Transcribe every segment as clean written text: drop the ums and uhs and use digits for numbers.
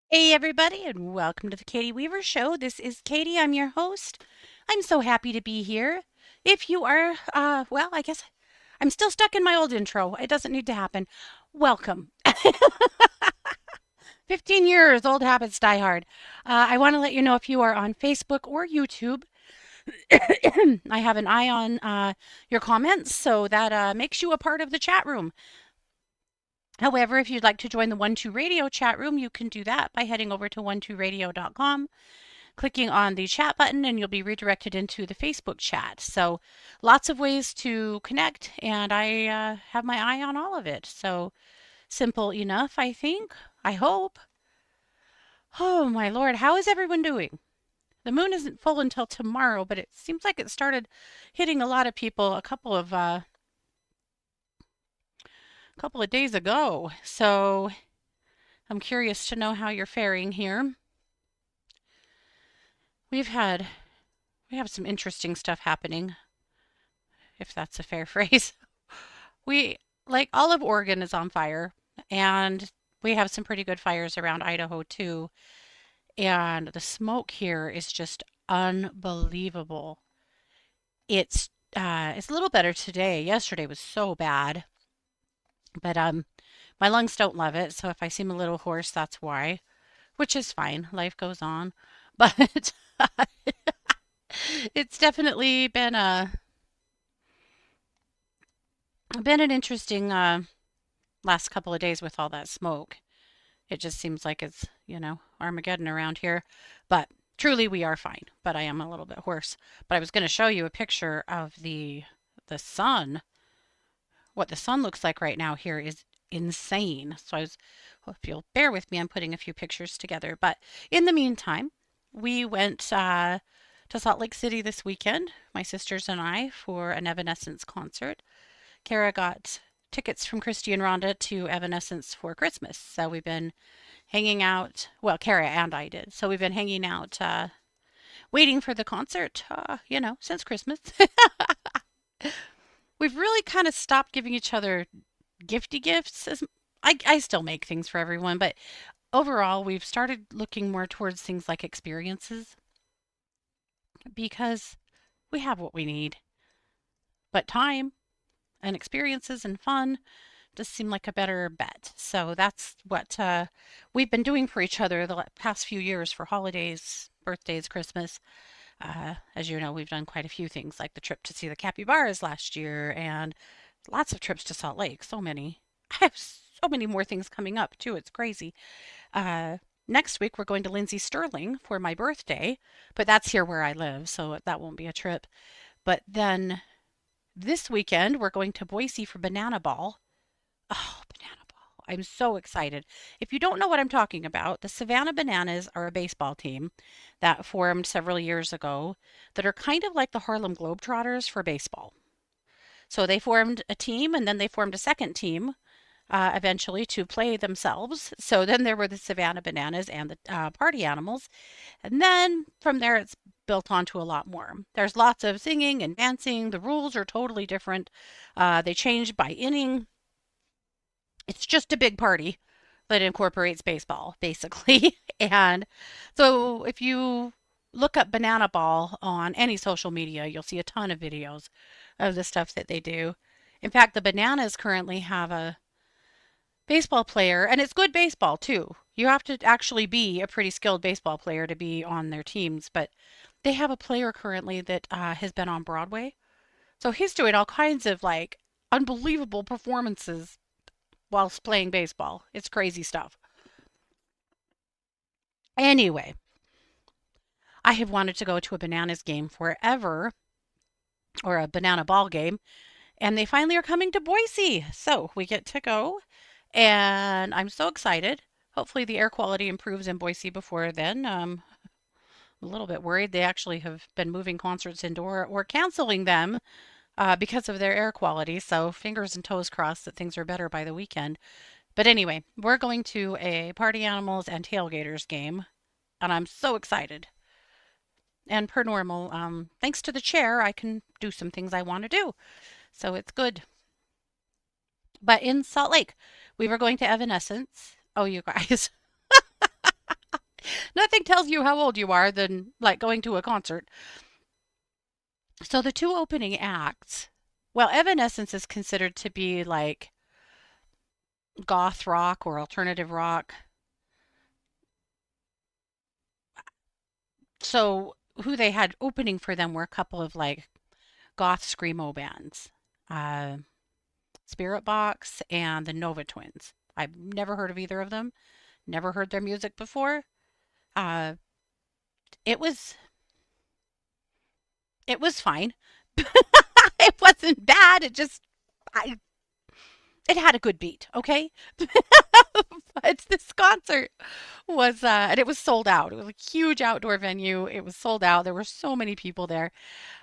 Hey, everybody, and welcome to the Katie Weaver Show. This is Katie. I'm your host. I'm so happy to be here. If you are, well, I guess I'm still stuck in my old intro. It doesn't need to happen. Welcome. 15 years, old habits die hard. I want to let you know if you are on Facebook or YouTube, I have an eye on your comments, so that makes you a part of the chat room. However, if you'd like to join the 12 Radio chat room, you can do that by heading over to 12radio.com, clicking on the chat button, and you'll be redirected into the Facebook chat. So lots of ways to connect, and I have my eye on all of it. So simple enough, I think. I hope. Oh my Lord, how is everyone doing? The moon isn't full until tomorrow, but it seems like it started hitting a lot of people a couple of days ago. So I'm curious to know how you're faring here. We've had we have some interesting stuff happening, if that's a fair phrase. We like all of Oregon is on fire, and we have some pretty good fires around Idaho too. And the smoke here is just unbelievable. It's a little better today. Yesterday was so bad, but my lungs don't love it, so if I seem a little hoarse, that's why, which is fine. Life goes on. But it's definitely been an interesting last couple of days with all that smoke. It just seems like it's Armageddon around here. But truly we are fine. But I am a little bit hoarse. But I was going to show you a picture of the sun. What the sun looks like right now here is insane. Well, if you'll bear with me, I'm putting a few pictures together. But in the meantime, we went to Salt Lake City this weekend, my sisters and I, for an Evanescence concert. Kara got tickets from Christy and Rhonda to Evanescence for Christmas. So we've been hanging out. Well, Kara and I did. So we've been hanging out, waiting for the concert, since Christmas. We've really kind of stopped giving each other gifty gifts. I still make things for everyone, but overall, we've started looking more towards things like experiences because we have what we need. But time and experiences and fun just seem like a better bet. So that's what we've been doing for each other the past few years for holidays, birthdays, Christmas. As you know, we've done quite a few things like the trip to see the capybaras last year and lots of trips to Salt Lake. So many. I have so many more things coming up too. It's crazy. Uh, Next week, we're going to Lindsay Sterling for my birthday, but that's here where I live, so that won't be a trip. But then this weekend, we're going to Boise for Banana Ball. Oh, Banana Ball. I'm so excited. If you don't know what I'm talking about, the Savannah Bananas are a baseball team that formed several years ago that are kind of like the Harlem Globetrotters for baseball. So they formed a team and then they formed a second team eventually to play themselves. So then there were the Savannah Bananas and the Party Animals. And then from there, it's built onto a lot more. There's lots of singing and dancing. The rules are totally different. They change by inning. It's just a big party that incorporates baseball, basically. And so if you look up Banana Ball on any social media, you'll see a ton of videos of the stuff that they do. In fact, the Bananas currently have a baseball player, and it's good baseball too. You have to actually be a pretty skilled baseball player to be on their teams, but they have a player currently that has been on Broadway. So he's doing all kinds of like unbelievable performances whilst playing baseball. It's crazy stuff. Anyway, I have wanted to go to a bananas game forever, or a banana ball game, and they finally are coming to Boise. So we get to go, and I'm so excited. Hopefully, the air quality improves in Boise before then. A little bit worried. They actually have been moving concerts indoor or canceling them because of their air quality. So fingers and toes crossed that things are better by the weekend. But anyway, we're going to a Party Animals and Tailgaters game, and I'm so excited. And per normal, thanks to the chair, I can do some things I want to do. So it's good. But in Salt Lake, we were going to Evanescence. Oh, you guys. Nothing tells you how old you are than like going to a concert. So the two opening acts, well, Evanescence is considered to be like goth rock or alternative rock. So who they had opening for them were a couple of like goth screamo bands, uh, Spirit Box and the Nova Twins. I've never heard of either of them. Never heard their music before. Uh, it was it was fine. It wasn't bad. I it had a good beat. Okay, but this concert was and it was sold out. It was a huge outdoor venue. It was sold out. There were so many people there.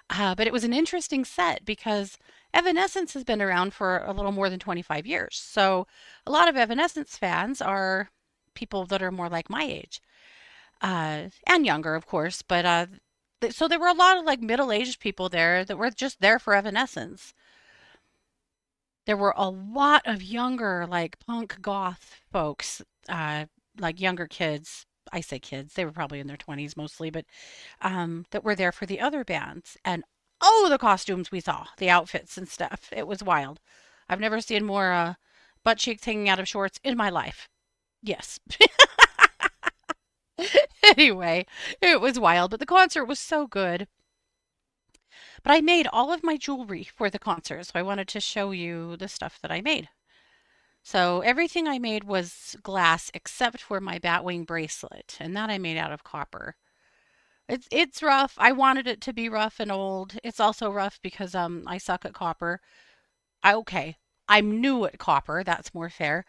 But it was an interesting set because Evanescence has been around for a little more than 25 years. So a lot of Evanescence fans are people that are more like my age, and younger, of course. But so there were a lot of like middle-aged people there that were just there for Evanescence. There were a lot of younger, like punk goth folks, like younger kids. I say kids, they were probably in their 20s mostly, but that were there for the other bands. And oh, the costumes we saw, the outfits and stuff. It was wild. I've never seen more butt cheeks hanging out of shorts in my life. Yes. Anyway, it was wild, but the concert was so good. But I made all of my jewelry for the concert, so I wanted to show you the stuff that I made. So everything I made was glass except for my batwing bracelet, and that I made out of copper. It's rough. I wanted it to be rough and old. It's also rough because I suck at copper. Okay. I'm new at copper. That's more fair.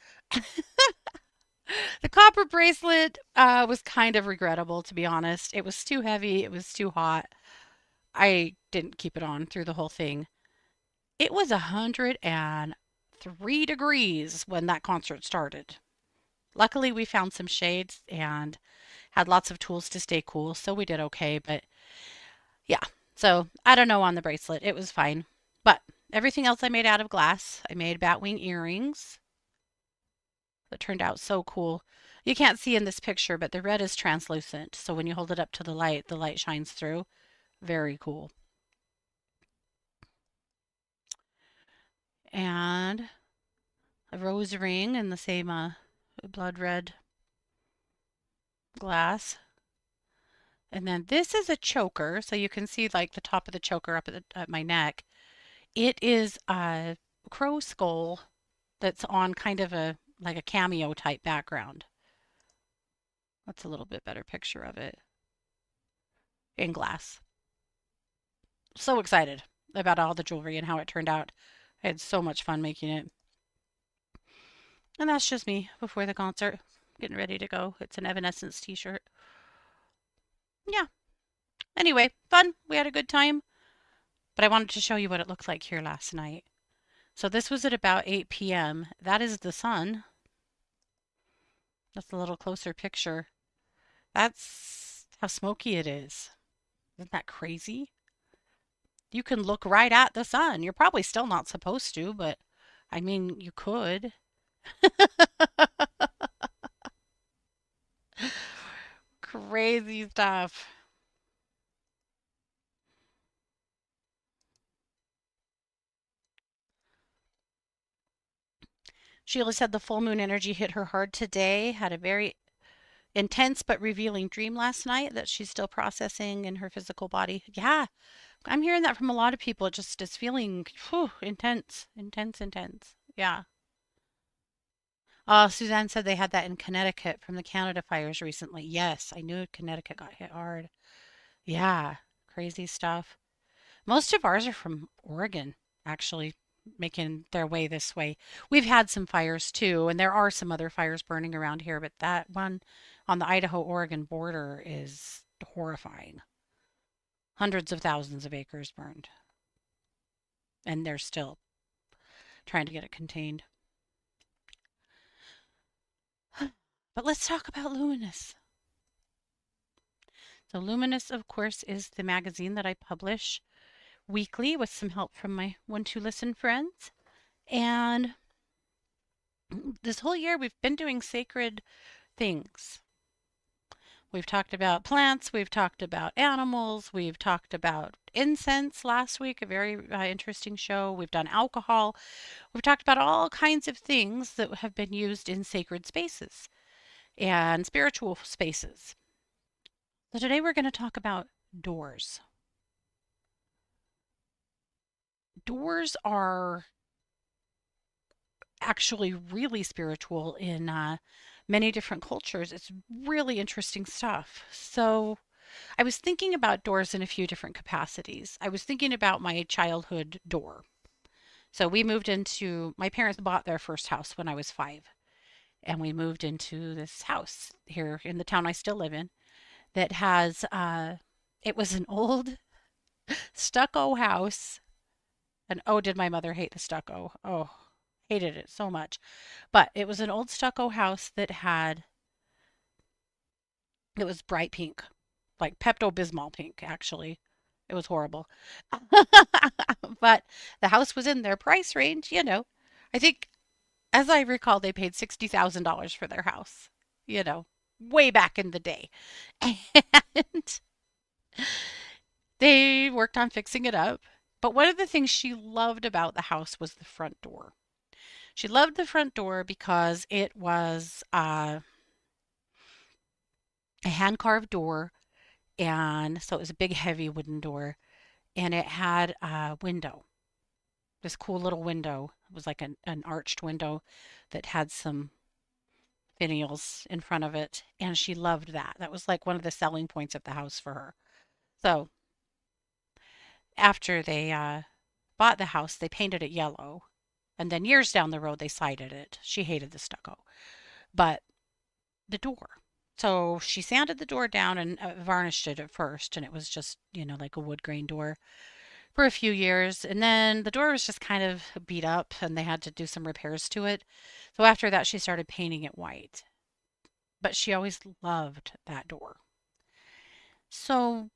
The copper bracelet was kind of regrettable, to be honest. It was too heavy. It was too hot. I didn't keep it on through the whole thing. It was 103 degrees when that concert started. Luckily, we found some shades and had lots of tools to stay cool, so we did okay. But yeah, so I don't know on the bracelet. It was fine. But everything else I made out of glass. I made batwing earrings that turned out so cool. You can't see in this picture, but the red is translucent. So when you hold it up to the light shines through. Very cool. And a rose ring in the same blood red glass. And then this is a choker, so you can see like the top of the choker up at my neck. It is a crow skull that's on kind of a like a cameo type background. That's a little bit better picture of it in glass. So excited about all the jewelry and how it turned out. I had so much fun making it. And that's just me before the concert, getting ready to go. It's an Evanescence t-shirt. Yeah. Anyway, fun. We had a good time. But I wanted to show you what it looked like here last night. So this was at about 8 p.m. That is the sun. That's a little closer picture. That's how smoky it is. Isn't that crazy? You can look right at the sun. You're probably still not supposed to, but I mean, you could. Crazy stuff. Sheila said the full moon energy hit her hard today, had a very intense but revealing dream last night that she's still processing in her physical body. Yeah, I'm hearing that from a lot of people. It just is feeling intense, intense, intense. Yeah. Suzanne said they had that in Connecticut from the Canada fires recently. Yes, I knew Connecticut got hit hard. Yeah, crazy stuff. Most of ours are from Oregon, actually, making their way this way. We've had some fires too, and there are some other fires burning around here, but that one on the Idaho-Oregon border is horrifying. Hundreds of thousands of acres burned, and they're still trying to get it contained. But let's talk about Luminous. So Luminous, of course, is the magazine that I publish weekly with some help from my One Two Listen friends. And this whole year we've been doing sacred things. We've talked about plants, we've talked about animals, we've talked about incense last week, a very interesting show. We've done alcohol. We've talked about all kinds of things that have been used in sacred spaces and spiritual spaces. So today we're going to talk about doors. Doors are actually really spiritual in many different cultures. It's really interesting stuff. So I was thinking about doors in a few different capacities. I was thinking about my childhood door. So we moved into, my parents bought their first house when I was 5. And we moved into this house here in the town I still live in that has, it was an old stucco house. And oh, did my mother hate the stucco? Oh, hated it so much. But it was an old stucco house that had, it was bright pink, like Pepto-Bismol pink, actually. It was horrible. But the house was in their price range. I think, as I recall, they paid $60,000 for their house, you know, way back in the day. And they worked on fixing it up. But one of the things she loved about the house was the front door. She loved the front door because it was a hand carved door. And so it was a big, heavy wooden door. And it had a window, this cool little window. It was like an arched window that had some finials in front of it. And she loved that. That was like one of the selling points of the house for her. So after they bought the house, they painted it yellow. And then years down the road, they sided it. She hated the stucco. But the door. So she sanded the door down and varnished it at first. And it was just, like a wood grain door for a few years. And then the door was just kind of beat up and they had to do some repairs to it. So after that, she started painting it white. But she always loved that door. So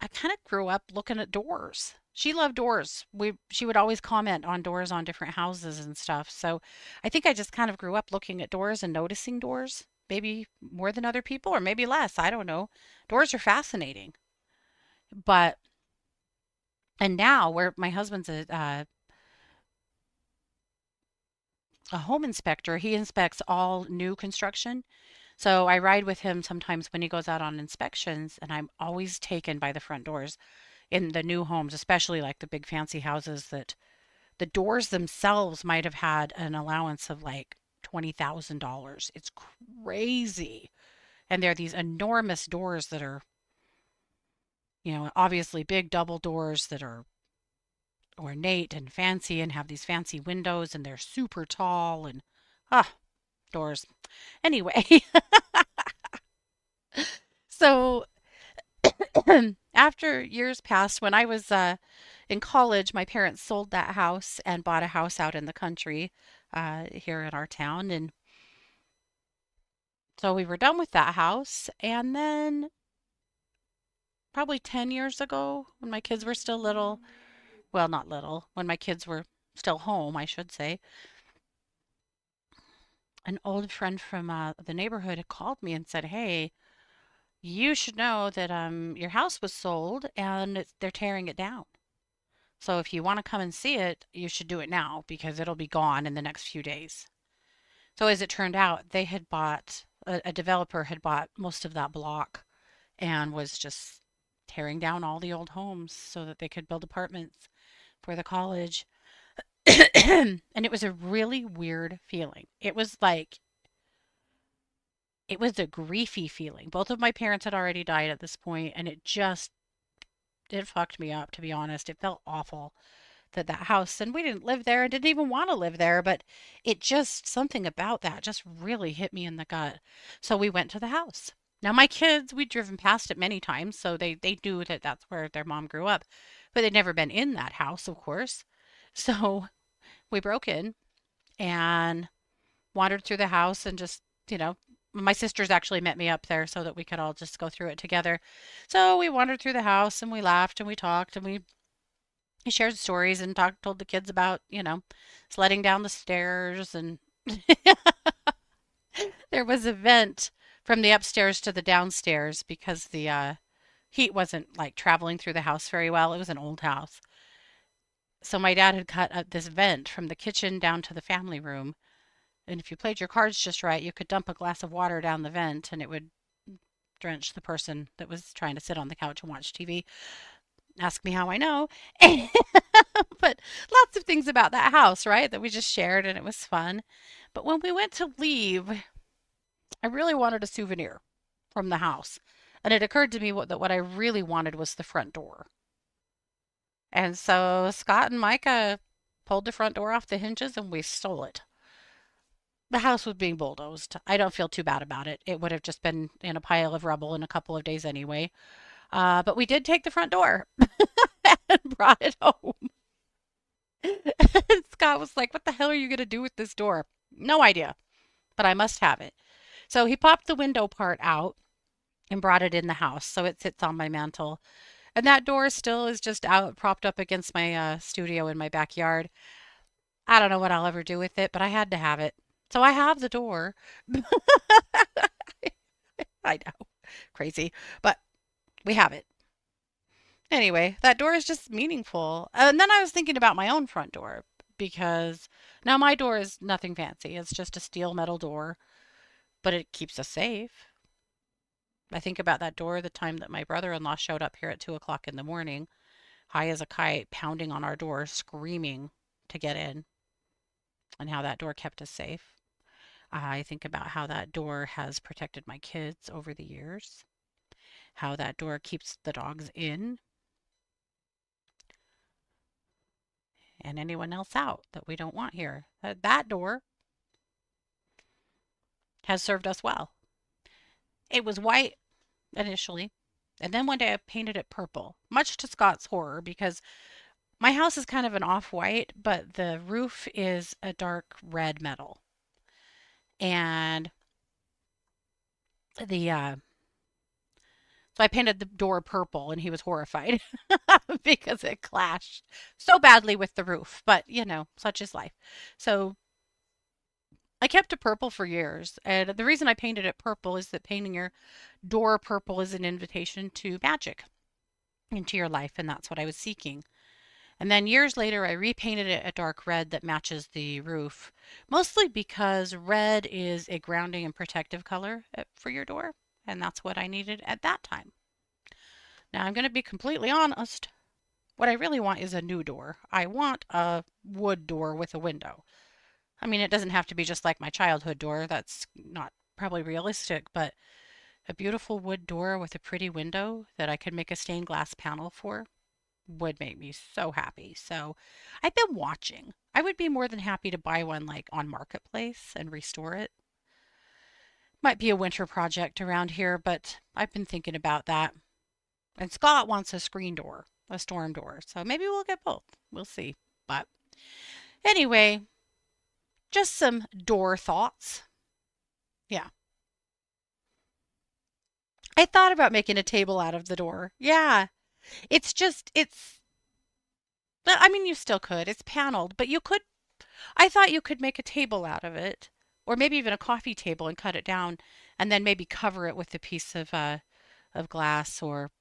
I kind of grew up looking at doors. She loved doors. She would always comment on doors on different houses and stuff. So I think I just kind of grew up looking at doors and noticing doors, maybe more than other people or maybe less. I don't know. Doors are fascinating. But and now where my husband's a home inspector, he inspects all new construction. So I ride with him sometimes when he goes out on inspections, and I'm always taken by the front doors in the new homes, especially like the big fancy houses that the doors themselves might have had an allowance of like $20,000. It's crazy. And they're these enormous doors that are, obviously big double doors that are ornate and fancy and have these fancy windows and they're super tall and doors. Anyway, so after years passed, when I was in college, my parents sold that house and bought a house out in the country here in our town. And so we were done with that house. And then probably 10 years ago, when my kids were still little, well, not little, when my kids were still home, I should say, an old friend from the neighborhood had called me and said, "Hey, you should know that your house was sold and they're tearing it down. So if you want to come and see it, you should do it now because it'll be gone in the next few days." So as it turned out, they had bought a developer had bought most of that block and was just tearing down all the old homes so that they could build apartments for the college. And it was a really weird feeling. It was a griefy feeling. Both of my parents had already died at this point, and it fucked me up, to be honest. It felt awful that house, and we didn't live there and didn't even want to live there, but something about that just really hit me in the gut. So we went to the house. Now my kids, we'd driven past it many times, so they knew that that's where their mom grew up, but they'd never been in that house, of course. So we broke in and wandered through the house and just, my sisters actually met me up there so that we could all just go through it together. So we wandered through the house and we laughed and we talked and we shared stories and told the kids about, sledding down the stairs and there was a vent from the upstairs to the downstairs because the heat wasn't like traveling through the house very well. It was an old house. So my dad had cut this vent from the kitchen down to the family room. And if you played your cards just right, you could dump a glass of water down the vent and it would drench the person that was trying to sit on the couch and watch TV. Ask me how I know. But lots of things about that house, right? That we just shared and it was fun. But when we went to leave, I really wanted a souvenir from the house. And it occurred to me that what I really wanted was the front door. And so Scott and Micah pulled the front door off the hinges and we stole it. The house was being bulldozed. I don't feel too bad about it. It would have just been in a pile of rubble in a couple of days anyway. But we did take the front door and brought it home. And Scott was like, "What the hell are you going to do with this door?" No idea, but I must have it. So he popped the window part out and brought it in the house. So it sits on my mantle. And that door still is just out, propped up against my studio in my backyard. I don't know what I'll ever do with it, but I had to have it. So I have the door. I know, crazy, but we have it. Anyway, that door is just meaningful. And then I was thinking about my own front door because now my door is nothing fancy. It's just a steel metal door, but it keeps us safe. I think about that door the time that my brother-in-law showed up here at 2 o'clock in the morning, high as a kite, pounding on our door, screaming to get in, and how that door kept us safe. I think about how that door has protected my kids over the years, how that door keeps the dogs in and anyone else out that we don't want here. That door has served us well. It was white initially, and then one day I painted it purple, much to Scott's horror because my house is kind of an off-white, but the roof is a dark red metal. And the so I painted the door purple and he was horrified because it clashed so badly with the roof. But, such is life. So I kept it purple for years. And the reason I painted it purple is that painting your door purple is an invitation to magic into your life. And that's what I was seeking. And then years later, I repainted it a dark red that matches the roof, mostly because red is a grounding and protective color for your door. And that's what I needed at that time. Now, I'm going to be completely honest. What I really want is a new door. I want a wood door with a window. I mean, it doesn't have to be just like my childhood door. That's not probably realistic, but a beautiful wood door with a pretty window that I could make a stained glass panel for would make me so happy. So I've been watching. I would be more than happy to buy one like on Marketplace and restore it. Might be a winter project around here, but I've been thinking about that. And Scott wants a screen door, a storm door. So maybe we'll get both. We'll see. But anyway, just some door thoughts. Yeah. I thought about making a table out of the door. Yeah. But I mean, you still could. It's paneled, but I thought you could make a table out of it, or maybe even a coffee table and cut it down and then maybe cover it with a piece of glass or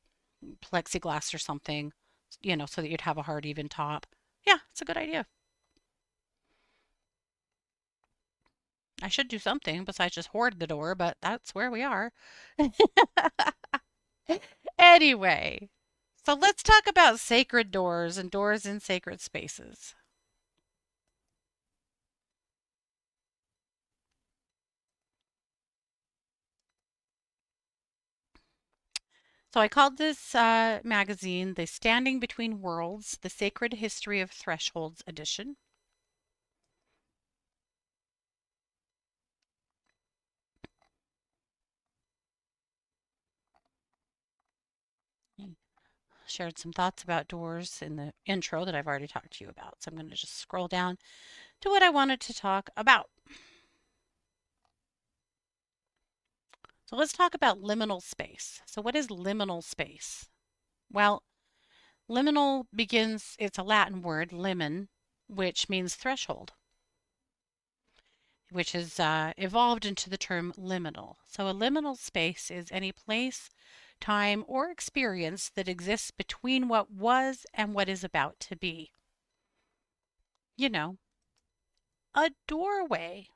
plexiglass or something, so that you'd have a hard, even top. Yeah, it's a good idea. I should do something besides just hoard the door, but that's where we are. Anyway, so let's talk about sacred doors and doors in sacred spaces. So I called this magazine the Standing Between Worlds, The Sacred History of Thresholds edition. Shared some thoughts about doors in the intro that I've already talked to you about. So I'm going to just scroll down to what I wanted to talk about. So let's talk about liminal space. So what is liminal space? Well, liminal it's a Latin word, limen, which means threshold. which has evolved into the term liminal. So a liminal space is any place, time, or experience that exists between what was and what is about to be. You know, a doorway.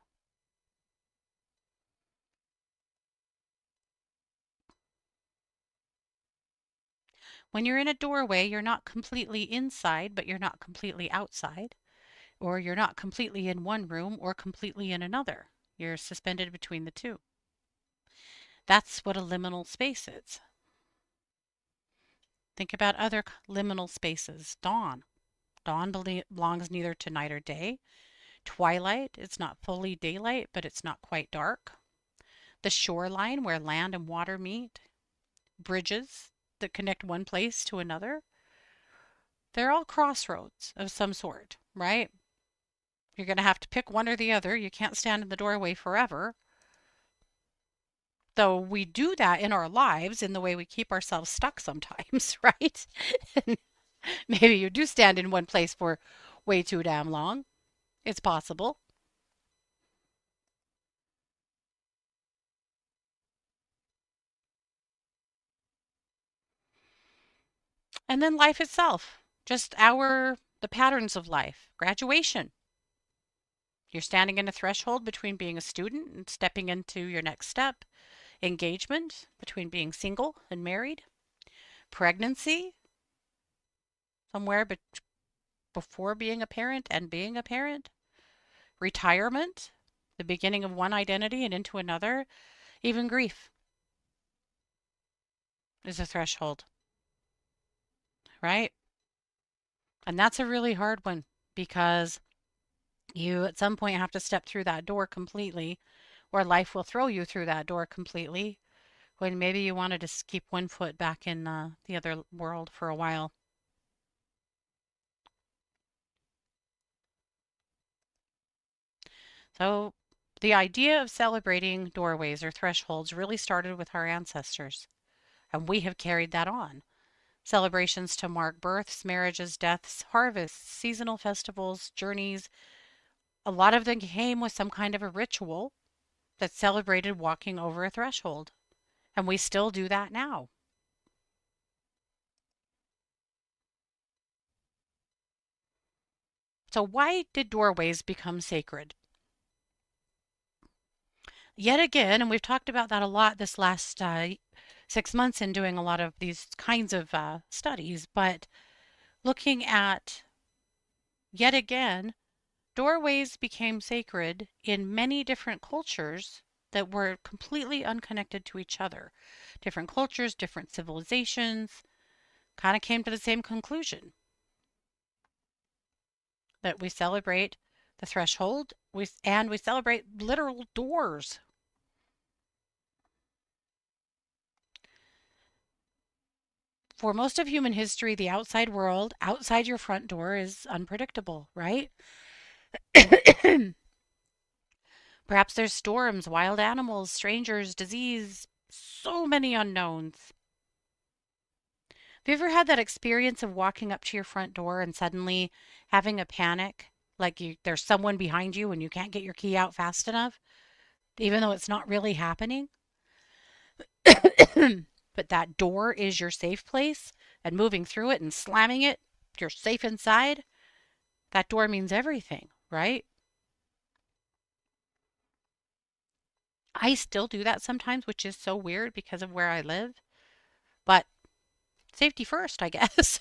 When you're in a doorway, you're not completely inside, but you're not completely outside, or you're not completely in one room or completely in another. You're suspended between the two. That's what a liminal space is. Think about other liminal spaces. Dawn. Dawn belongs neither to night or day. Twilight, it's not fully daylight, but it's not quite dark. The shoreline where land and water meet. Bridges that connect one place to another. They're all crossroads of some sort, right? You're going to have to pick one or the other. You can't stand in the doorway forever. Though we do that in our lives in the way we keep ourselves stuck sometimes, right? Maybe you do stand in one place for way too damn long. It's possible. And then life itself, just the patterns of life. Graduation. You're standing in a threshold between being a student and stepping into your next step. Engagement, between being single and married. Pregnancy, somewhere before being a parent and being a parent. Retirement, the beginning of one identity and into another. Even grief is a threshold, right? And that's a really hard one because you at some point have to step through that door completely, or life will throw you through that door completely when maybe you wanted to keep one foot back in the other world for a while. So, the idea of celebrating doorways or thresholds really started with our ancestors, and we have carried that on. Celebrations to mark births, marriages, deaths, harvests, seasonal festivals, journeys. A lot of them came with some kind of a ritual that celebrated walking over a threshold. And we still do that now. So, why did doorways become sacred? Yet again, and we've talked about that a lot this last 6 months in doing a lot of these kinds of studies, but looking at yet again, doorways became sacred in many different cultures that were completely unconnected to each other. Different cultures, different civilizations kind of came to the same conclusion that we celebrate the threshold and we celebrate literal doors. For most of human history, the outside world, outside your front door, is unpredictable, right? Perhaps there's storms, wild animals, strangers, disease, so many unknowns. Have you ever had that experience of walking up to your front door and suddenly having a panic? Like there's someone behind you and you can't get your key out fast enough, even though it's not really happening? But that door is your safe place, and moving through it and slamming it, you're safe inside. That door means everything, right? I still do that sometimes, which is so weird because of where I live. But safety first, I guess.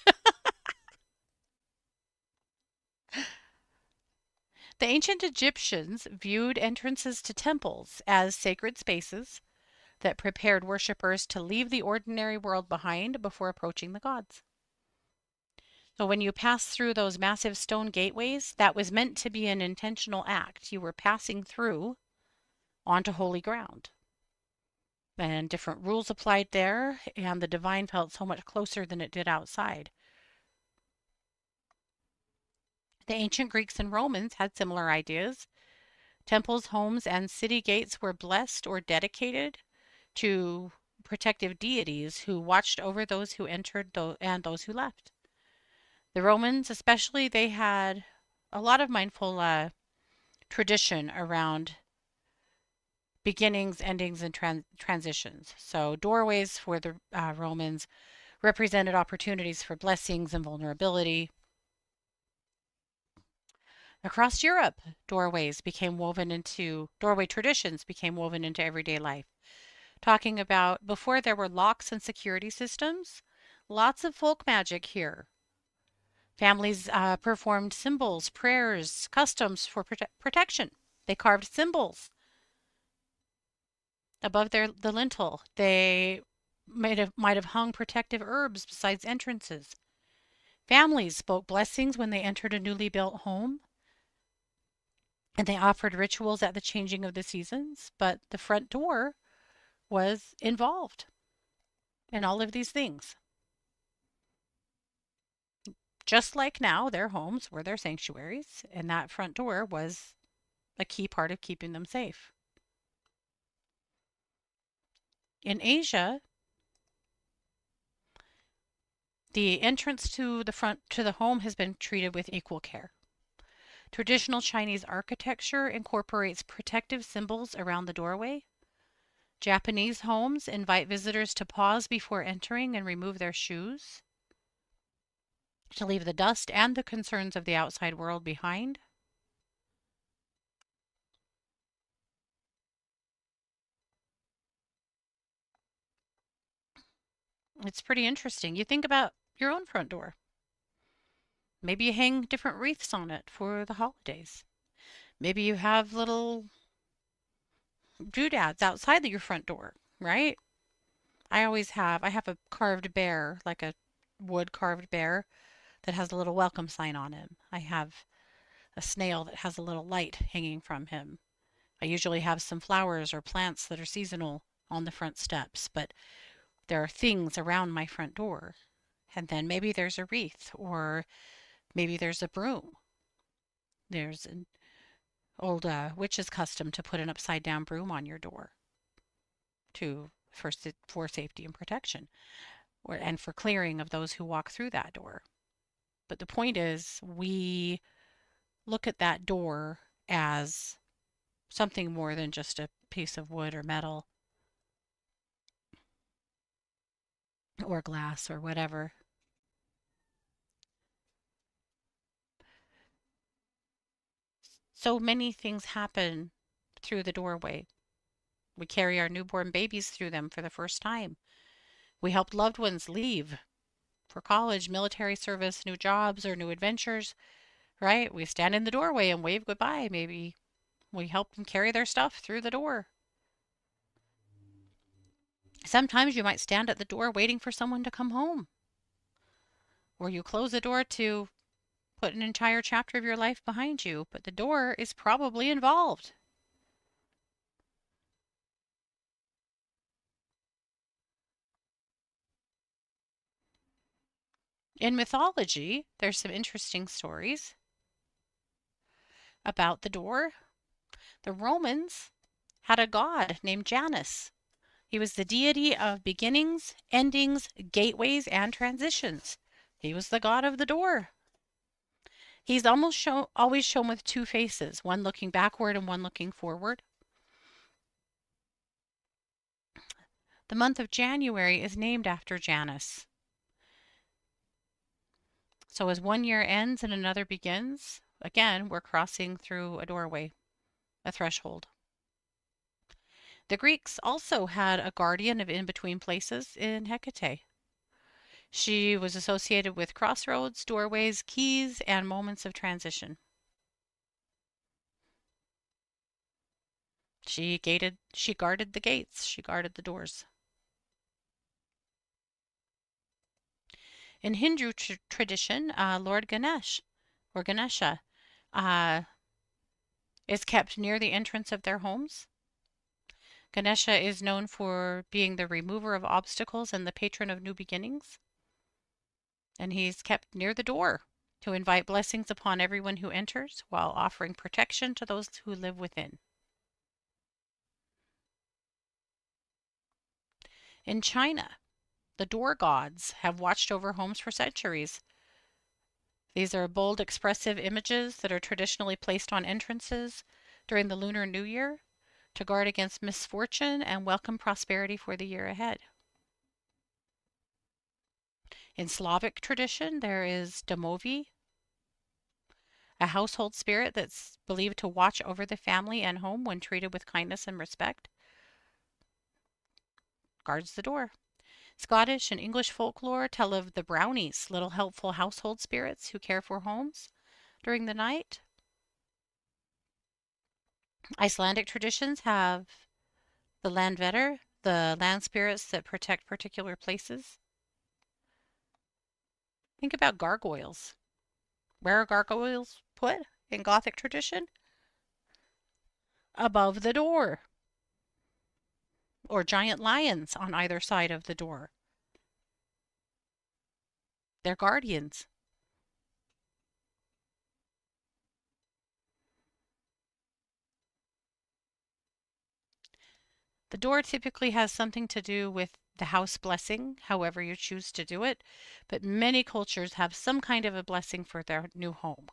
The ancient Egyptians viewed entrances to temples as sacred spaces that prepared worshippers to leave the ordinary world behind before approaching the gods. So when you pass through those massive stone gateways, that was meant to be an intentional act. You were passing through onto holy ground. And different rules applied there, and the divine felt so much closer than it did outside. The ancient Greeks and Romans had similar ideas. Temples, homes, and city gates were blessed or dedicated to protective deities who watched over those who entered and those who left. The Romans, especially, they had a lot of mindful tradition around beginnings, endings, and transitions. So, doorways for the Romans represented opportunities for blessings and vulnerability. Across Europe, doorway traditions became woven into everyday life. Talking about before there were locks and security systems, lots of folk magic here. Families performed symbols, prayers, customs for protection. They carved symbols above the lintel. They might have hung protective herbs besides entrances. Families spoke blessings when they entered a newly built home, and they offered rituals at the changing of the seasons. But the front door was involved in all of these things. Just like now, their homes were their sanctuaries, and that front door was a key part of keeping them safe. In Asia, the entrance to the home has been treated with equal care. Traditional Chinese architecture incorporates protective symbols around the doorway. Japanese homes invite visitors to pause before entering and remove their shoes, to leave the dust and the concerns of the outside world behind. It's pretty interesting. You think about your own front door. Maybe you hang different wreaths on it for the holidays. Maybe you have little doodads outside of your front door, right? I have a carved bear, like a wood carved bear that has a little welcome sign on him. I have a snail that has a little light hanging from him. I usually have some flowers or plants that are seasonal on the front steps, but there are things around my front door. And then maybe there's a wreath, or maybe there's a broom. There's an old witch's custom to put an upside down broom on your door for safety and protection, and for clearing of those who walk through that door. But the point is, we look at that door as something more than just a piece of wood or metal or glass or whatever. So many things happen through the doorway. We carry our newborn babies through them for the first time. We help loved ones leave for college, military service, new jobs, or new adventures, right? We stand in the doorway and wave goodbye. Maybe we help them carry their stuff through the door. Sometimes you might stand at the door waiting for someone to come home, or you close the door to put an entire chapter of your life behind you, but the door is probably involved. In mythology, there's some interesting stories about the door. The Romans had a god named Janus. He was the deity of beginnings, endings, gateways, and transitions. He was the god of the door. He's always shown with two faces, one looking backward and one looking forward. The month of January is named after Janus. So as one year ends and another begins, again, we're crossing through a doorway, a threshold. The Greeks also had a guardian of in-between places in Hecate. She was associated with crossroads, doorways, keys, and moments of transition. She guarded the gates, she guarded the doors. In Hindu tradition, Lord Ganesh or Ganesha uh, is kept near the entrance of their homes. Ganesha is known for being the remover of obstacles and the patron of new beginnings. And he's kept near the door to invite blessings upon everyone who enters while offering protection to those who live within. In China, the door gods have watched over homes for centuries. These are bold, expressive images that are traditionally placed on entrances during the Lunar New Year to guard against misfortune and welcome prosperity for the year ahead. In Slavic tradition, there is domovy, a household spirit that's believed to watch over the family and home when treated with kindness and respect, guards the door. Scottish and English folklore tell of the brownies, little helpful household spirits who care for homes during the night. Icelandic traditions have the landvetter, the land spirits that protect particular places. Think about gargoyles. Where are gargoyles put in Gothic tradition? Above the door, or giant lions on either side of the door. They're guardians. The door typically has something to do with the house blessing, however you choose to do it, but many cultures have some kind of a blessing for their new home.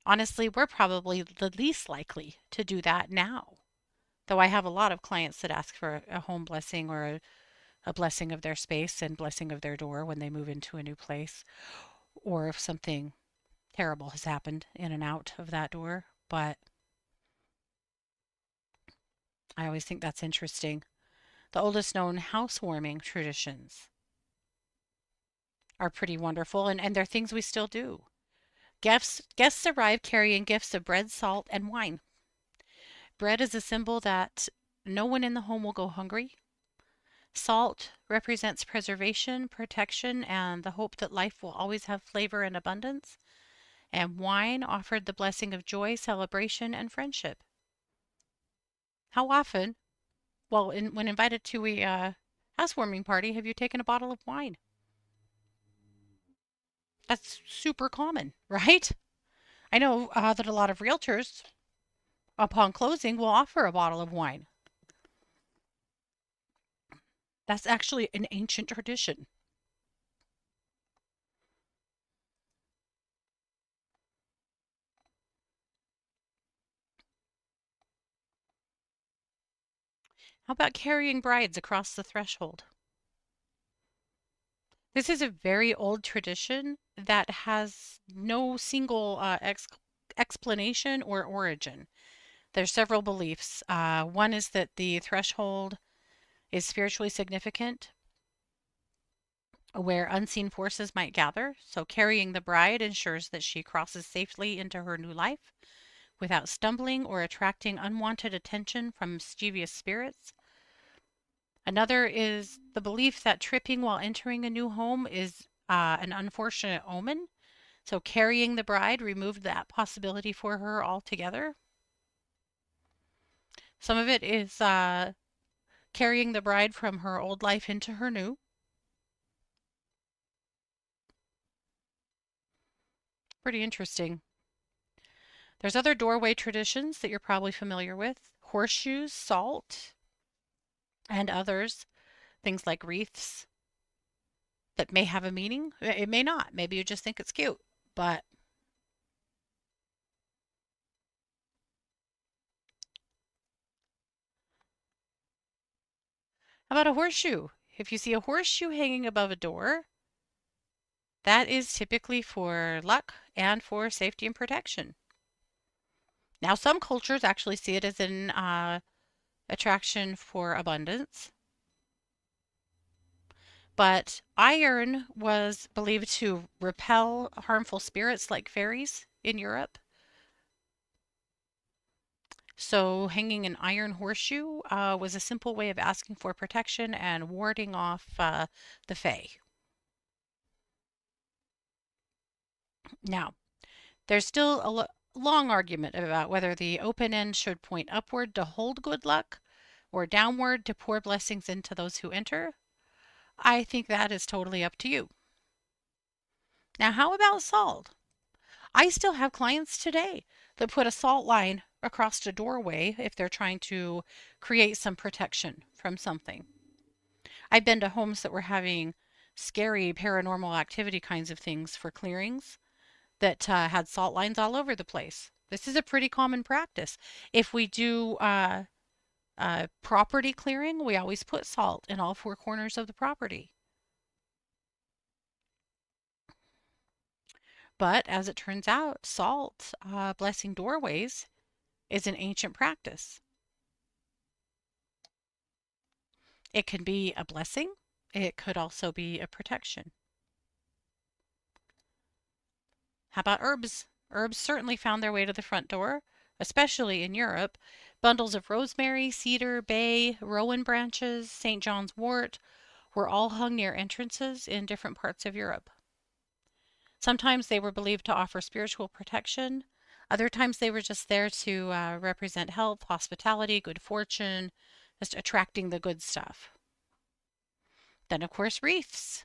Honestly, we're probably the least likely to do that now, though I have a lot of clients that ask for a home blessing or a blessing of their space and blessing of their door when they move into a new place, or if something terrible has happened in and out of that door. But I always think that's interesting. The oldest known housewarming traditions are pretty wonderful, and they're things we still do. Guests arrive carrying gifts of bread, salt, and wine. Bread is a symbol that no one in the home will go hungry. Salt represents preservation, protection, and the hope that life will always have flavor and abundance. And wine offered the blessing of joy, celebration, and friendship. How often, when invited to a housewarming party, have you taken a bottle of wine? That's super common, right? I know that a lot of realtors, upon closing, will offer a bottle of wine. That's actually an ancient tradition. How about carrying brides across the threshold? This is a very old tradition that has no single explanation or origin. There's several beliefs. One is that the threshold is spiritually significant, where unseen forces might gather. So carrying the bride ensures that she crosses safely into her new life without stumbling or attracting unwanted attention from mischievous spirits. Another is the belief that tripping while entering a new home is an unfortunate omen. So carrying the bride removed that possibility for her altogether. Some of it is carrying the bride from her old life into her new. Pretty interesting. There's other doorway traditions that you're probably familiar with: horseshoes, salt, and others. Things like wreaths that may have a meaning. It may not. Maybe you just think it's cute. But how about a horseshoe? If you see a horseshoe hanging above a door, that is typically for luck and for safety and protection. Now, some cultures actually see it as an attraction for abundance, but iron was believed to repel harmful spirits like fairies in Europe. So, hanging an iron horseshoe was a simple way of asking for protection and warding off the fae. Now, there's still a long argument about whether the open end should point upward to hold good luck or downward to pour blessings into those who enter. I think that is totally up to you. Now, how about salt? I still have clients today that put a salt line across the doorway if they're trying to create some protection from something. I've been to homes that were having scary paranormal activity kinds of things for clearings that had salt lines all over the place. This is a pretty common practice. If we do property clearing, we always put salt in all four corners of the property. But as it turns out, salt blessing doorways is an ancient practice. It can be a blessing. It could also be a protection. How about herbs? Herbs certainly found their way to the front door, especially in Europe. Bundles of rosemary, cedar, bay, rowan branches, St. John's wort were all hung near entrances in different parts of Europe. Sometimes they were believed to offer spiritual protection. Other times they were just there to represent health, hospitality, good fortune, just attracting the good stuff. Then, of course, wreaths.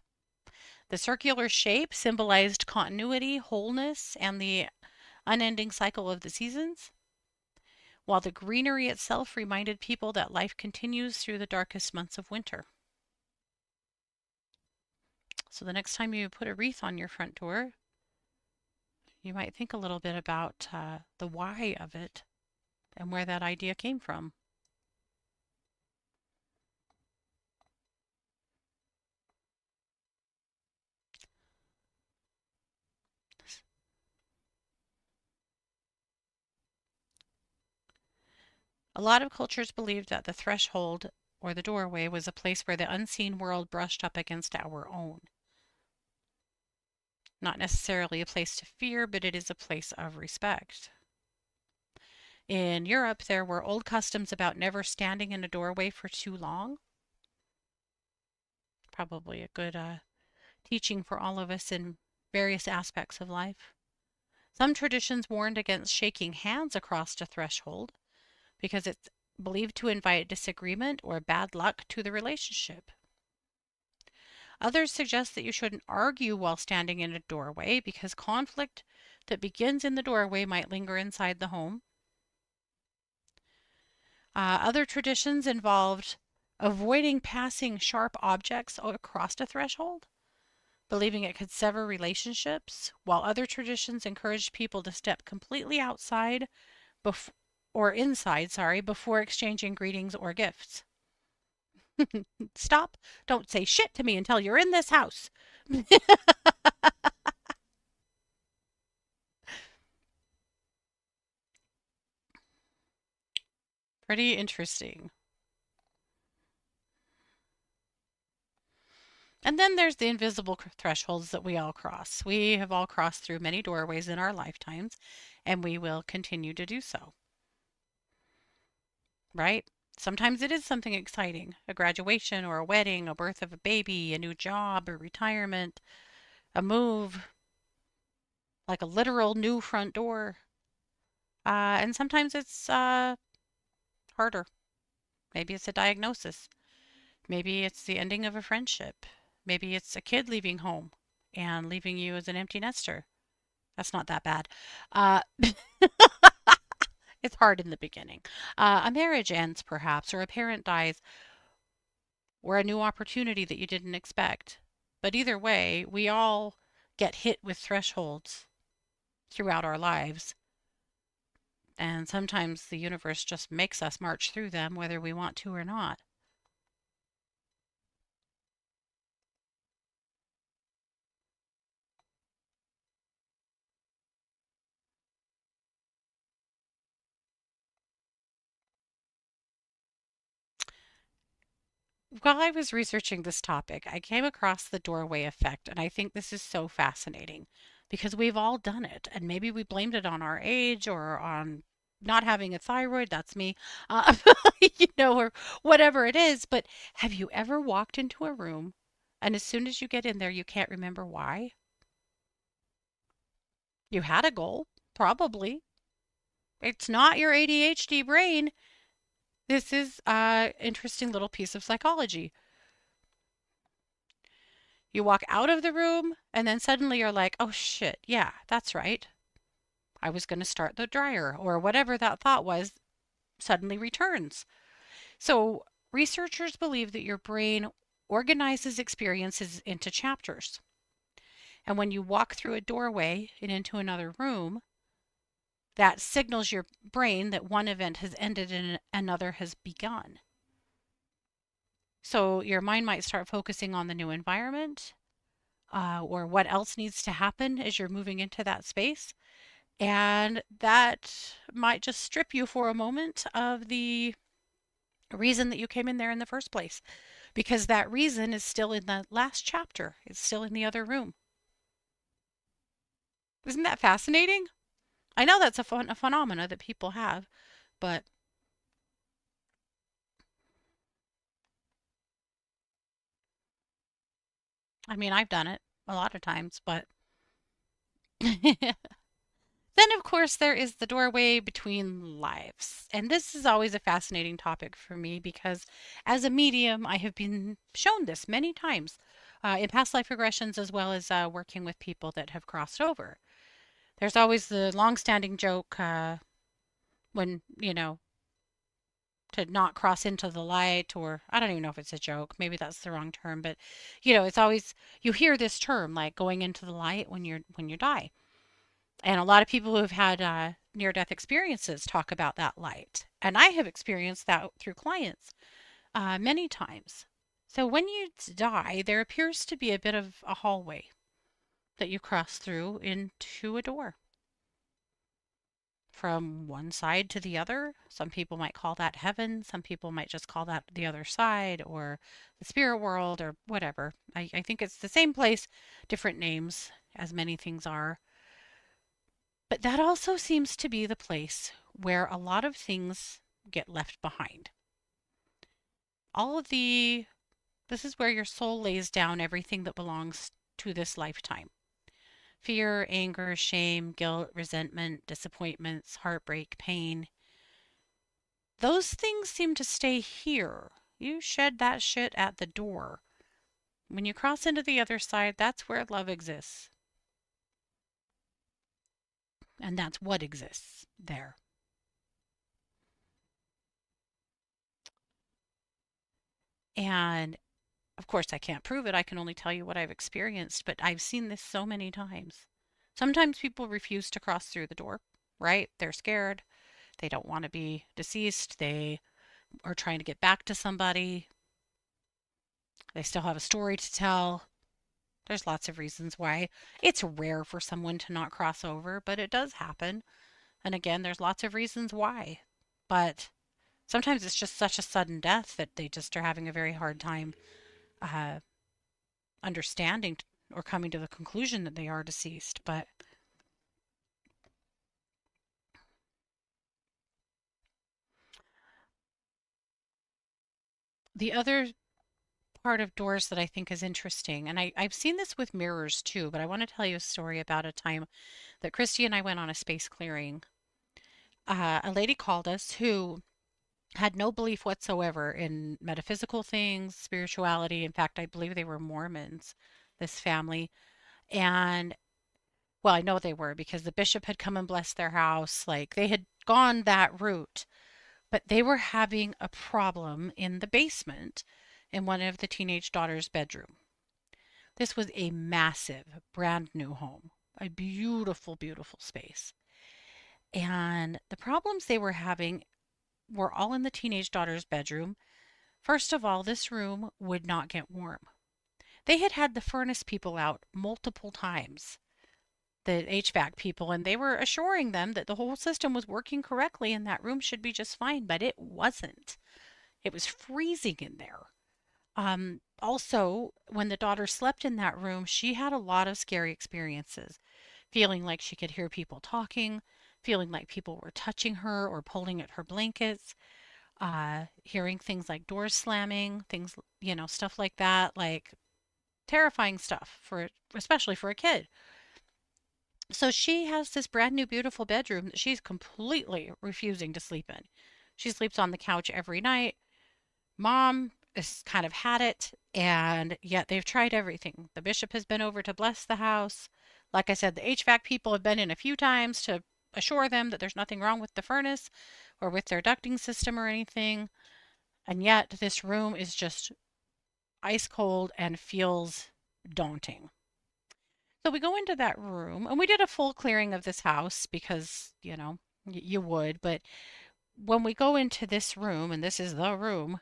The circular shape symbolized continuity, wholeness, and the unending cycle of the seasons, while the greenery itself reminded people that life continues through the darkest months of winter. So the next time you put a wreath on your front door, you might think a little bit about the why of it and where that idea came from. A lot of cultures believed that the threshold or the doorway was a place where the unseen world brushed up against our own. Not necessarily a place to fear, but it is a place of respect. In Europe, there were old customs about never standing in a doorway for too long. Probably a good teaching for all of us in various aspects of life. Some traditions warned against shaking hands across a threshold because it's believed to invite disagreement or bad luck to the relationship. Others suggest that you shouldn't argue while standing in a doorway because conflict that begins in the doorway might linger inside the home. Other traditions involved avoiding passing sharp objects across a threshold, believing it could sever relationships, while other traditions encouraged people to step completely outside or inside, before exchanging greetings or gifts. Stop. Don't say shit to me until you're in this house. Pretty interesting. And then there's the invisible thresholds that we all cross. We have all crossed through many doorways in our lifetimes, and we will continue to do so. Right? Sometimes it is something exciting, a graduation or a wedding, a birth of a baby, a new job, a retirement, a move, like a literal new front door. And sometimes it's harder. Maybe it's a diagnosis. Maybe it's the ending of a friendship. Maybe it's a kid leaving home and leaving you as an empty nester. That's not that bad. Uh, it's hard in the beginning. A marriage ends, perhaps, or a parent dies, or a new opportunity that you didn't expect. But either way, we all get hit with thresholds throughout our lives. And sometimes the universe just makes us march through them, whether we want to or not. While I was researching this topic, I came across the doorway effect, and I think this is so fascinating because we've all done it, and maybe we blamed it on our age or on not having a thyroid. That's me, uh, or whatever it is. But have you ever walked into a room and as soon as you get in there, you can't remember why? You had a goal, probably. It's not your ADHD brain. This is an interesting little piece of psychology. You walk out of the room and then suddenly you're like, oh shit, yeah, that's right. I was going to start the dryer or whatever that thought was suddenly returns. So researchers believe that your brain organizes experiences into chapters. And when you walk through a doorway and into another room, that signals your brain that one event has ended and another has begun. So your mind might start focusing on the new environment, or what else needs to happen as you're moving into that space. And that might just strip you for a moment of the reason that you came in there in the first place, because that reason is still in the last chapter, it's still in the other room. Isn't that fascinating? I know that's a phenomena that people have, but I mean, I've done it a lot of times, but then, of course, there is the doorway between lives. And this is always a fascinating topic for me because as a medium, I have been shown this many times in past life regressions as well as working with people that have crossed over. There's always the long-standing joke when, to not cross into the light, or I don't even know if it's a joke. Maybe that's the wrong term, but it's always you hear this term like going into the light when you die. And a lot of people who have had near death experiences talk about that light. And I have experienced that through clients many times. So when you die, there appears to be a bit of a hallway that you cross through into a door from one side to the other. Some people might call that heaven. Some people might just call that the other side or the spirit world or whatever. I think it's the same place, different names, as many things are. But that also seems to be the place where a lot of things get left behind. All of this is where your soul lays down everything that belongs to this lifetime. Fear, anger, shame, guilt, resentment, disappointments, heartbreak, pain. Those things seem to stay here. You shed that shit at the door. When you cross into the other side, that's where love exists. And that's what exists there. And of course, I can't prove it. I can only tell you what I've experienced, but I've seen this so many times. Sometimes people refuse to cross through the door, right? They're scared. They don't want to be deceased. They are trying to get back to somebody. They still have a story to tell. There's lots of reasons why. It's rare for someone to not cross over, but it does happen. And again, there's lots of reasons why. But sometimes it's just such a sudden death that they just are having a very hard time uh, understanding or coming to the conclusion that they are deceased. But the other part of doors that I think is interesting, and I've seen this with mirrors too, but I want to tell you a story about a time that Christy and I went on a space clearing. A lady called us who had no belief whatsoever in metaphysical things, spirituality. In fact, I believe they were Mormons, this family. And well, I know they were because the bishop had come and blessed their house. Like they had gone that route, but they were having a problem in the basement in one of the teenage daughter's bedroom. This was a massive, brand new home, a beautiful, beautiful space. And the problems they were having were all in the teenage daughter's bedroom. First of all, this room would not get warm. They had had the furnace people out multiple times, the HVAC people, and they were assuring them that the whole system was working correctly and that room should be just fine, but it wasn't. It was freezing in there. Also, when the daughter slept in that room, she had a lot of scary experiences, feeling like she could hear people talking, feeling like people were touching her or pulling at her blankets, hearing things like doors slamming, things, stuff like that, like terrifying stuff for especially for a kid. So she has this brand new beautiful bedroom that she's completely refusing to sleep in. She sleeps on the couch every night. Mom has kind of had it, and yet they've tried everything. The bishop has been over to bless the house. Like I said, the HVAC people have been in a few times to assure them that there's nothing wrong with the furnace or with their ducting system or anything. And yet this room is just ice cold and feels daunting. So we go into that room and we did a full clearing of this house because, You would, but when we go into this room, and this is the room,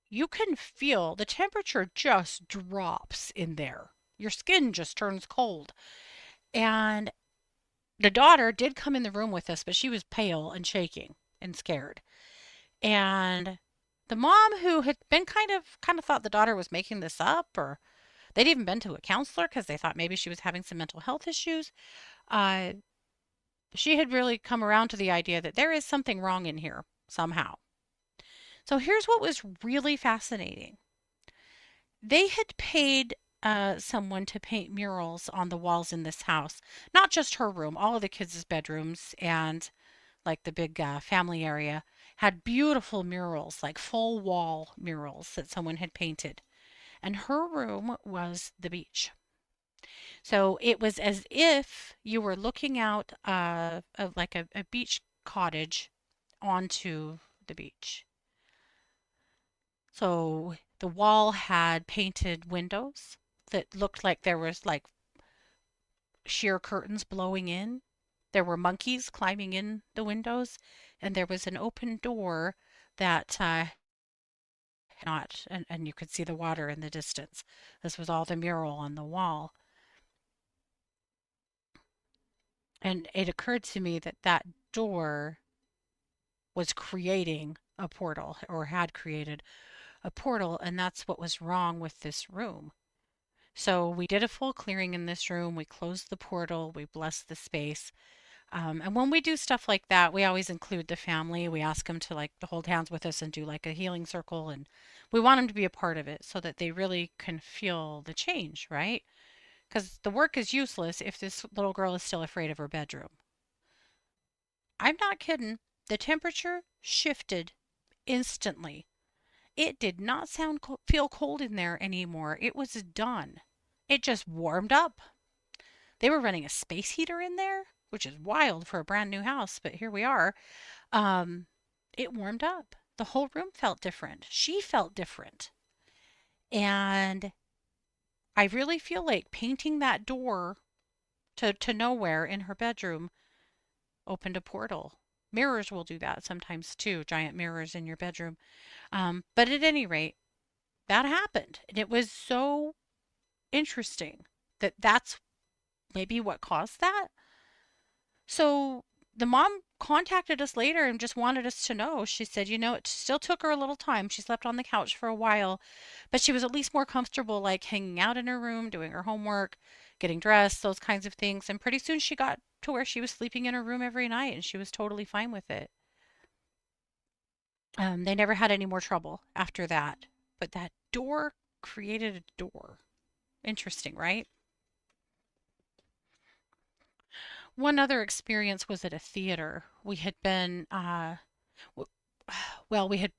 you can feel the temperature just drops in there. Your skin just turns cold. And the daughter did come in the room with us, but she was pale and shaking and scared. And the mom who had been kind of thought the daughter was making this up, or they'd even been to a counselor because they thought maybe she was having some mental health issues. Uh, she had really come around to the idea that there is something wrong in here somehow. So here's what was really fascinating. They had paid someone to paint murals on the walls in this house, not just her room, all of the kids' bedrooms and like the big family area had beautiful murals, like full wall murals that someone had painted. And her room was the beach. So it was as if you were looking out of like a beach cottage onto the beach. So the wall had painted windows that looked like there was like sheer curtains blowing in. There were monkeys climbing in the windows, and there was an open door that not and you could see the water in the distance. This was all the mural on the wall. And it occurred to me that that door was creating a portal or had created a portal, and that's what was wrong with this room. So we did a full clearing in this room. We closed the portal. We blessed the space. And when we do stuff like that, we always include the family. We ask them to like to hold hands with us and do like a healing circle, and we want them to be a part of it so that they really can feel the change, right? Because the work is useless if this little girl is still afraid of her bedroom. I'm not kidding. The temperature shifted instantly. It did not feel cold in there anymore. It was done. It just warmed up. They were running a space heater in there, which is wild for a brand new house, but here we are. Um, it warmed up. The whole room felt different. She felt different. And I really feel like painting that door to nowhere in her bedroom opened a portal. Mirrors will do that sometimes too, giant mirrors in your bedroom. But at any rate, that happened. And it was so interesting that that's maybe what caused that. So the mom contacted us later and just wanted us to know. She said, it still took her a little time. She slept on the couch for a while, but she was at least more comfortable, like hanging out in her room, doing her homework, getting dressed, those kinds of things. And pretty soon she got to where she was sleeping in her room every night and she was totally fine with it. They never had any more trouble after that. But that door created a door. Interesting, right? One other experience was at a theater. We had been, w- well, we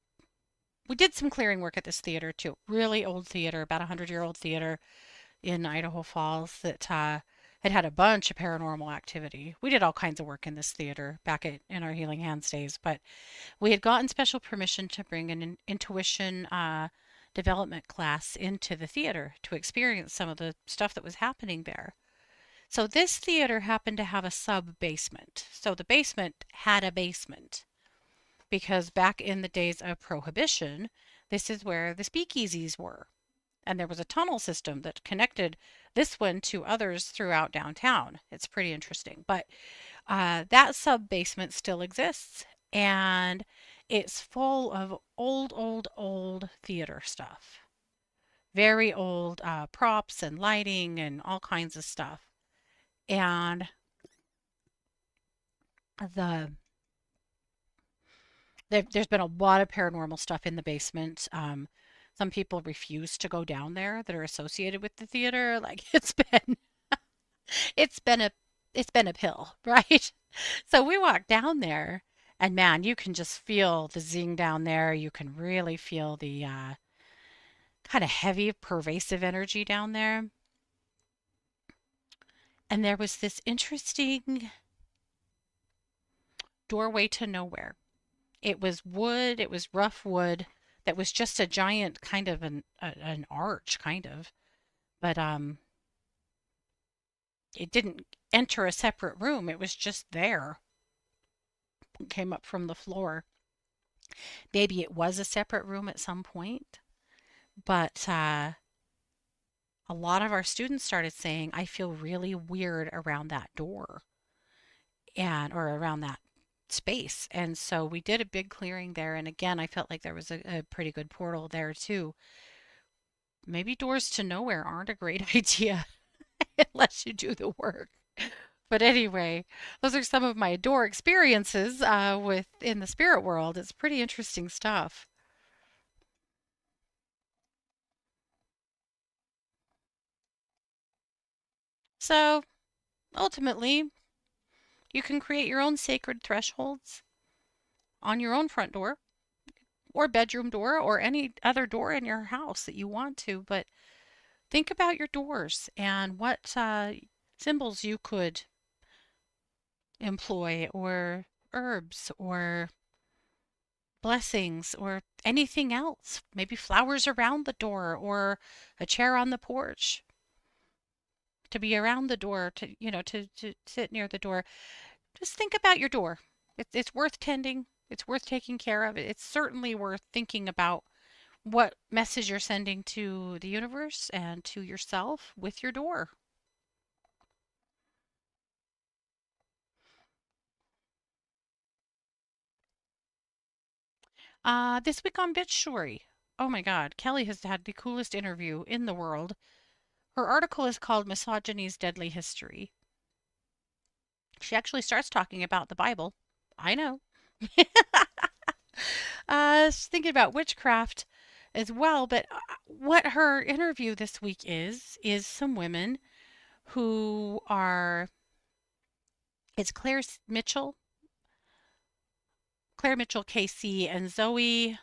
did some clearing work at this theater too. Really old theater, about 100-year-old theater in Idaho Falls that had had a bunch of paranormal activity. We did all kinds of work in this theater back in our Healing Hands days, but we had gotten special permission to bring an intuition development class into the theater to experience some of the stuff that was happening there. So this theater happened to have a sub basement. So the basement had a basement because back in the days of Prohibition, this is where the speakeasies were. And there was a tunnel system that connected this one to others throughout downtown. It's pretty interesting. But that sub basement still exists. And it's full of old, old, old theater stuff. Very old props and lighting and all kinds of stuff. And the there's been a lot of paranormal stuff in the basement. Some people refuse to go down there that are associated with the theater. Like it's been a it's been a pill, right? So we walk down there, and man, you can just feel the zing down there. You can really feel the kind of heavy, pervasive energy down there. And there was this interesting doorway to nowhere. It was wood, it was rough wood that was just a giant kind of an arch kind of. But it didn't enter a separate room. It was just there. came up from the floor. Maybe it was a separate room at some point, but a lot of our students started saying, I feel really weird around that door and or around that space. And so we did a big clearing there. And again, I felt like there was a pretty good portal there too. Maybe doors to nowhere aren't a great idea unless you do the work. But anyway, those are some of my door experiences with in the spirit world. It's pretty interesting stuff. So ultimately, you can create your own sacred thresholds on your own front door or bedroom door or any other door in your house that you want to. But think about your doors and what symbols you could employ, or herbs, or blessings, or anything else. Maybe flowers around the door, or a chair on the porch to be around the door, to sit near the door. Just think about your door. It's worth tending. It's worth taking care of. It's certainly worth thinking about what message you're sending to the universe and to yourself with your door. This week on Bitch Story. Oh my God, Kelly has had the coolest interview in the world. Her article is called Misogyny's Deadly History. She actually starts talking about the Bible. I know. She's thinking about witchcraft as well, but what her interview this week is some women who are, it's Claire Mitchell KC, and Zoe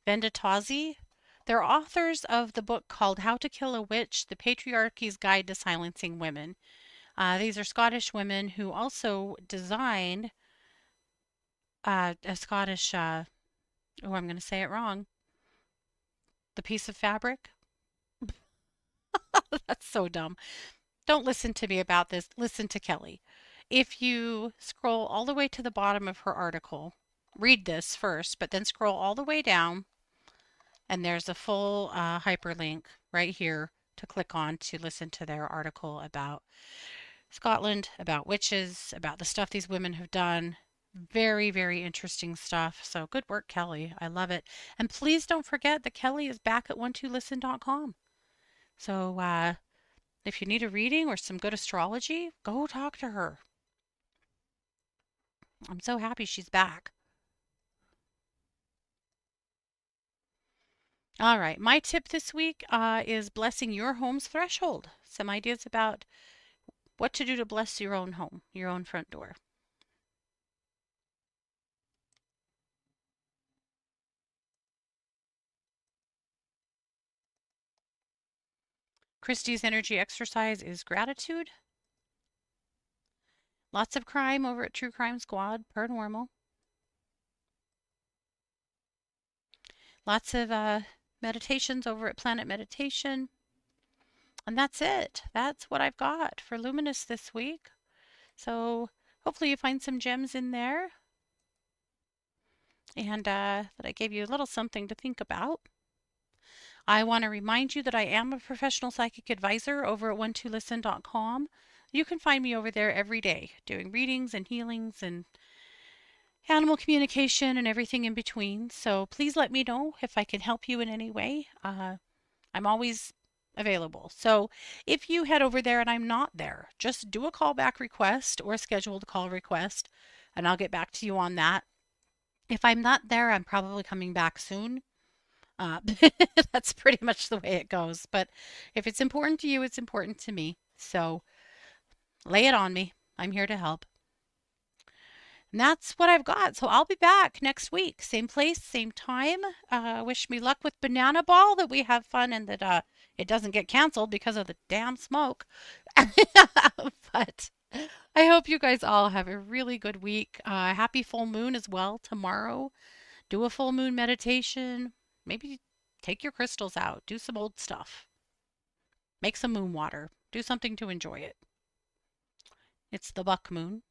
Vendatazzi. They're authors of the book called How to Kill a Witch, The Patriarchy's Guide to Silencing Women. These are Scottish women who also designed a Scottish, oh, I'm going to say it wrong, the piece of fabric. That's so dumb. Don't listen to me about this. Listen to Kelly. If you scroll all the way to the bottom of her article, read this first, but then scroll all the way down, and there's a full hyperlink right here to click on to listen to their article about Scotland, about witches, about the stuff these women have done. Very, very interesting stuff. So good work, Kelly. I love it. And please don't forget that Kelly is back at 12listen.com. So if you need a reading or some good astrology, go talk to her. I'm so happy she's back. All right, my tip this week is blessing your home's threshold. Some ideas about what to do to bless your own home, your own front door. Christy's energy exercise is gratitude. Lots of crime over at True Crime Squad, per normal. Lots of meditations over at Planet Meditation. And that's it. That's what I've got for Luminous this week. So hopefully you find some gems in there, and that I gave you a little something to think about. I want to remind you that I am a professional psychic advisor over at 12listen.com. You can find me over there every day doing readings and healings and animal communication and everything in between. So please let me know if I can help you in any way. I'm always available. So if you head over there and I'm not there, just do a callback request or a scheduled call request, and I'll get back to you on that. If I'm not there, I'm probably coming back soon. Uh, that's pretty much the way it goes. But if it's important to you, it's important to me. So lay it on me. I'm here to help. And that's what I've got. So I'll be back next week. Same place, same time. Wish me luck with Banana Ball, that we have fun and that it doesn't get canceled because of the damn smoke. But I hope you guys all have a really good week. Happy full moon as well tomorrow. Do a full moon meditation. Maybe take your crystals out. Do some old stuff. Make some moon water. Do something to enjoy it. It's the buck moon.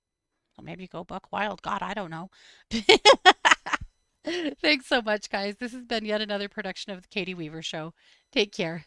maybe go buck wild. God, I don't know. Thanks so much, guys. This has been yet another production of the Katie Weaver Show. Take care.